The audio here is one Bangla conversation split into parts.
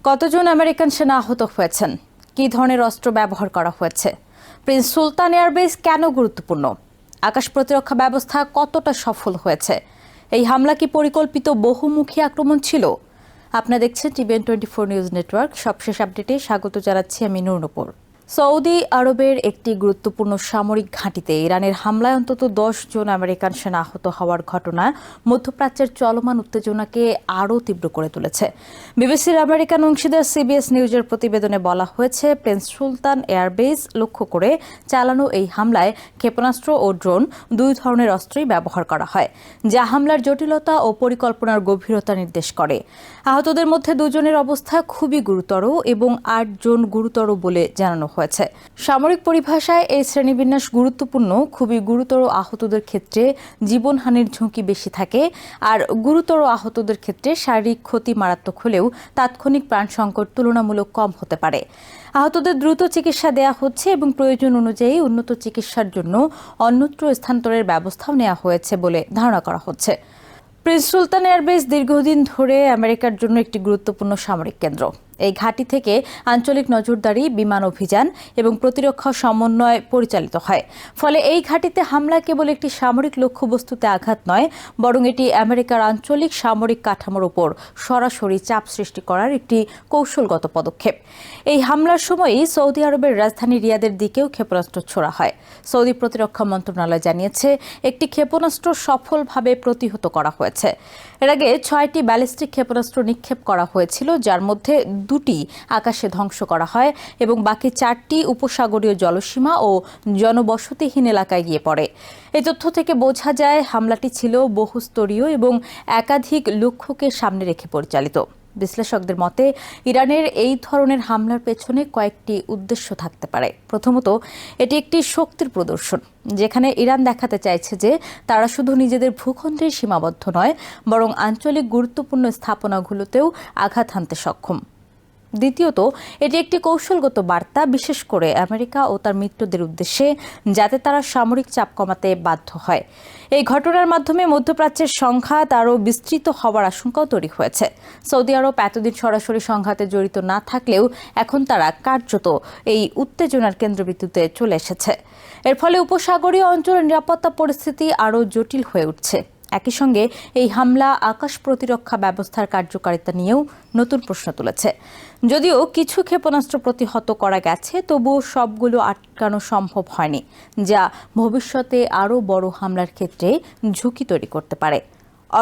কতজন আমেরিকান সেনা আহত হয়েছেন, কী ধরনের অস্ত্র ব্যবহার করা হয়েছে, প্রিন্স সুলতান এয়ারবেস কেন গুরুত্বপূর্ণ, আকাশ প্রতিরক্ষা ব্যবস্থা কতটা সফল হয়েছে, এই হামলা কি পরিকল্পিত বহুমুখী আক্রমণ ছিল? আপনারা দেখছেন টিভিএন 24 নিউজ নেটওয়ার্ক। সবশেষ আপডেটে স্বাগত জানাচ্ছি আমি নূর। সৌদি আরবের একটি গুরুত্বপূর্ণ সামরিক ঘাঁটিতে ইরানের হামলায় অন্তত 10 জন আমেরিকান সেনা আহত হওয়ার ঘটনা মধ্যপ্রাচ্যের চলমান উত্তেজনাকে আরও তীব্র করে তুলেছে। বিবিসির আমেরিকান অংশীদার সিবিএস নিউজের প্রতিবেদনে বলা হয়েছে, প্রিন্স সুলতান এয়ারবেস লক্ষ্য করে চালানো এই হামলায় ক্ষেপণাস্ত্র ও ড্রোন, দুই ধরনের অস্ত্রই ব্যবহার করা হয়, যা হামলার জটিলতা ও পরিকল্পনার গভীরতা নির্দেশ করে। আহতদের মধ্যে 2 জনের অবস্থা খুবই গুরুতর এবং 8 জন গুরুতর বলে জানানো হয়েছে। সামরিক পরিভাষায় এই শ্রেণীবিন্যাস গুরুত্বপূর্ণ। খুবই গুরুতর আহতদের ক্ষেত্রে জীবনহানির ঝুঁকি বেশি থাকে, আর গুরুতর আহতদের ক্ষেত্রে শারীরিক ক্ষতি মারাত্মক হলেও তাৎক্ষণিক প্রাণ সংকট তুলনামূলক কম হতে পারে। আহতদের দ্রুত চিকিৎসা দেওয়া হচ্ছে এবং প্রয়োজন অনুযায়ী উন্নত চিকিৎসার জন্য অন্যত্র স্থানান্তরের ব্যবস্থাও নেওয়া হয়েছে বলে ধারণা করা হচ্ছে। প্রিন্স সুলতান এয়ারবেস দীর্ঘদিন ধরে আমেরিকার জন্য একটি গুরুত্বপূর্ণ সামরিক কেন্দ্র। এই ঘাঁটি থেকে আঞ্চলিক নজরদারি, বিমান অভিযান এবং প্রতিরক্ষা সমন্বয় পরিচালিত হয়। ফলে এই ঘাঁটিতে হামলা কেবল একটি সামরিক লক্ষ্যবস্তুতে আঘাত নয়, বরং এটি আমেরিকার আঞ্চলিক সামরিক কাঠামোর উপর সরাসরি চাপ সৃষ্টি করার একটি কৌশলগত পদক্ষেপ। এই হামলার সময়ই সৌদি আরবের রাজধানী রিয়াদের দিকেও ক্ষেপণাস্ত্র ছোড়া হয়। সৌদি প্রতিরক্ষা মন্ত্রণালয় জানিয়েছে, একটি ক্ষেপণাস্ত্র সফলভাবে প্রতিহত করা হয়েছে। এর আগে 6টি ব্যালিস্টিক ক্ষেপণাস্ত্র নিক্ষেপ করা হয়েছিল, যার মধ্যে 2টি আকাশে ধ্বংস করা হয় এবং বাকি 4টি উপসাগরীয় জলসীমা ও জনবসতিহীন এলাকায় গিয়ে পড়ে। এই তথ্য থেকে বোঝা যায়, হামলাটি ছিল বহুস্তরীয় এবং একাধিক লক্ষ্যকে সামনে রেখে পরিচালিত। বিশ্লেষকদের মতে, ইরানের এই ধরনের হামলার পেছনে কয়েকটি উদ্দেশ্য থাকতে পারে। প্রথমত, এটি একটি শক্তির প্রদর্শন, যেখানে ইরান দেখাতে চাইছে যে তারা শুধু নিজেদের ভূখণ্ডেই সীমাবদ্ধ নয়, বরং আঞ্চলিক গুরুত্বপূর্ণ স্থাপনাগুলোতেও আঘাত হানতে সক্ষম। দ্বিতীয়ত, এটি একটি কৌশলগত বার্তা, বিশেষ করে আমেরিকা ও তার মিত্রদের উদ্দেশ্যে, যাতে তারা সামরিক চাপ কমাতে বাধ্য হয়। এই ঘটনার মাধ্যমে মধ্যপ্রাচ্যের সংঘাত আরও বিস্তৃত হওয়ার আশঙ্কাও তৈরি হয়েছে। সৌদি আরব এতদিন সরাসরি সংঘাতে জড়িত না থাকলেও এখন তারা কার্যত এই উত্তেজনার কেন্দ্রবিন্দুতে চলে এসেছে। এর ফলে উপসাগরীয় অঞ্চলের নিরাপত্তা পরিস্থিতি আরও জটিল হয়ে উঠছে। একই সঙ্গে এই হামলা আকাশ প্রতিরক্ষা ব্যবস্থার কার্যকারিতা নিয়েও নতুন প্রশ্ন তুলেছে। যদিও কিছু ক্ষেপণাস্ত্র প্রতিহত করা গেছে, তবুও সবগুলো আটকানো সম্ভব হয়নি, যা ভবিষ্যতে আরও বড় হামলার ক্ষেত্রে ঝুঁকি তৈরি করতে পারে।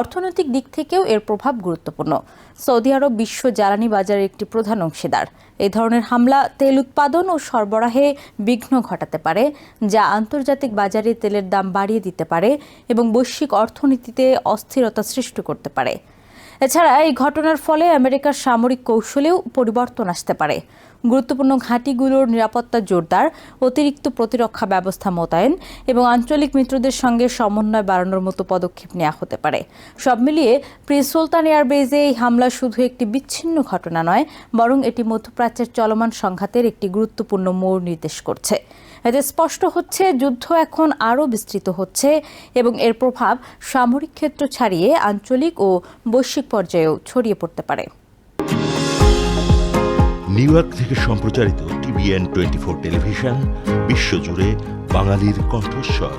অর্থনৈতিক দিক থেকেও এর প্রভাব গুরুত্বপূর্ণ। সৌদি আরব বিশ্ব জ্বালানি বাজারের একটি প্রধান অংশীদার। এই ধরনের হামলা তেল উৎপাদন ও সরবরাহে বিঘ্ন ঘটাতে পারে, যা আন্তর্জাতিক বাজারে তেলের দাম বাড়িয়ে দিতে পারে এবং বৈশ্বিক অর্থনীতিতে অস্থিরতা সৃষ্টি করতে পারে। এছাড়া এই ঘটনার ফলে আমেরিকার সামরিক কৌশলেও পরিবর্তন আসতে পারে। গুরুত্বপূর্ণ ঘাঁটিগুলোর নিরাপত্তা জোরদার, অতিরিক্ত প্রতিরক্ষা ব্যবস্থা মোতায়েন এবং আঞ্চলিক মিত্রদের সঙ্গে সমন্বয় বাড়ানোর মতো পদক্ষেপ নেওয়া হতে পারে। সব মিলিয়ে প্রিন্স সুলতান এয়ারবেসে এই হামলা শুধু একটি বিচ্ছিন্ন ঘটনা নয়, বরং এটি মধ্যপ্রাচ্যের চলমান সংঘাতের একটি গুরুত্বপূর্ণ মোড় নির্দেশ করছে। এতে স্পষ্ট হচ্ছে, যুদ্ধ এখন আরও বিস্তৃত হচ্ছে এবং এর প্রভাব সামরিক ক্ষেত্র ছাড়িয়ে আঞ্চলিক ও বৈশ্বিক পর্যায়েও ছড়িয়ে পড়তে পারে। নিউ ইয়র্ক থেকে সম্প্রচারিত টিভিএন 24 টেলিভিশন, বিশ্বজুড়ে বাঙালির কণ্ঠস্বর।